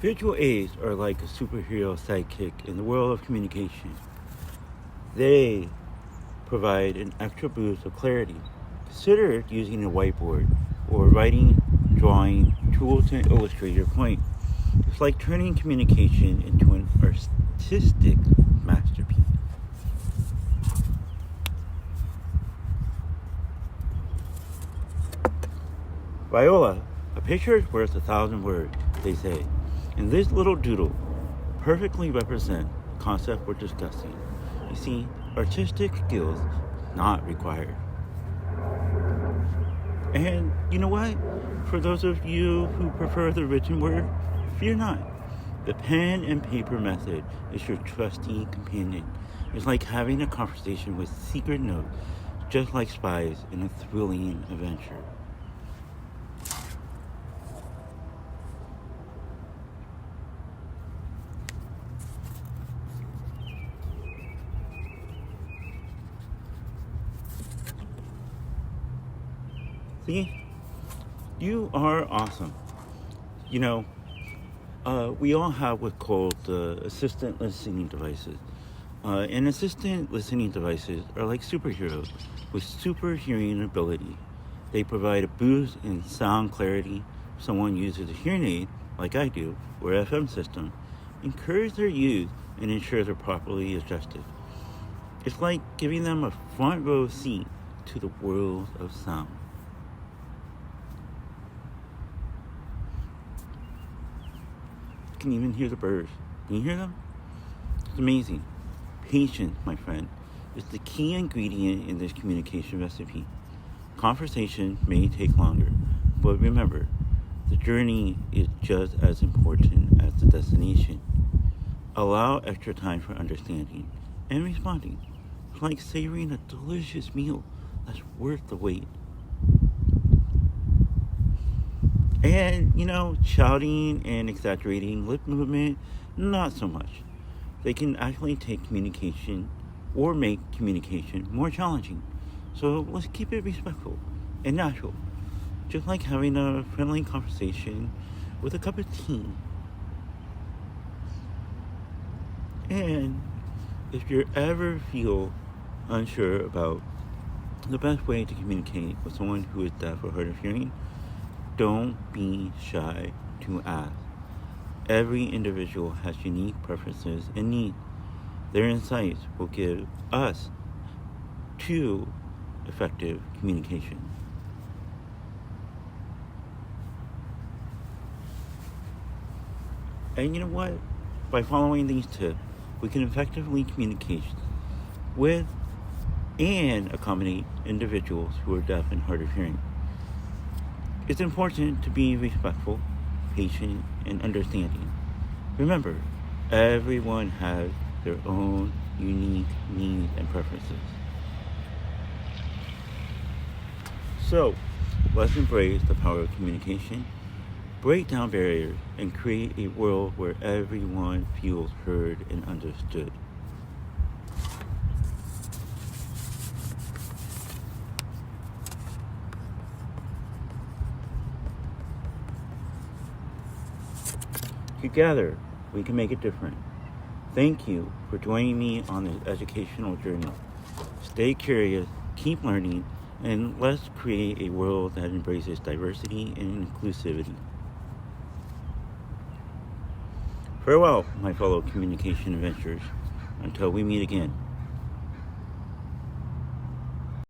Visual aids are like a superhero sidekick in the world of communication. They provide an extra boost of clarity. Consider using a whiteboard or writing, drawing tools to illustrate your point. It's like turning communication into an artistic masterpiece. Viola, a picture is worth 1,000 words, they say. And this little doodle perfectly represents the concept we're discussing. You see, artistic skills not required. And you know what? For those of you who prefer the written word, fear not. The pen and paper method is your trusty companion. It's like having a conversation with secret notes, just like spies in a thrilling adventure. See, you are awesome. You know, we all have what's called assistant listening devices. And assistant listening devices are like superheroes with super hearing ability. They provide a boost in sound clarity. If someone uses a hearing aid, like I do, or FM system, encourage their use and ensure they're properly adjusted. It's like giving them a front row seat to the world of sound. You can even hear the birds. Can you hear them? It's amazing. Patience, my friend, is the key ingredient in this communication recipe. Conversation may take longer, but remember, the journey is just as important as the destination. Allow extra time for understanding and responding. It's like savoring a delicious meal that's worth the wait. And, shouting and exaggerating lip movement, not so much. They can actually take communication or make communication more challenging. So let's keep it respectful and natural, just like having a friendly conversation with a cup of tea. And if you ever feel unsure about the best way to communicate with someone who is deaf or hard of hearing, don't be shy to ask. Every individual has unique preferences and needs. Their insights will give us true effective communication. And you know what? By following these tips, we can effectively communicate with and accommodate individuals who are deaf and hard of hearing. It's important to be respectful, patient, and understanding. Remember, everyone has their own unique needs and preferences. So, let's embrace the power of communication, break down barriers, and create a world where everyone feels heard and understood. Together, we can make it different. Thank you for joining me on this educational journey. Stay curious, keep learning, and let's create a world that embraces diversity and inclusivity. Farewell, my fellow communication adventurers. Until we meet again.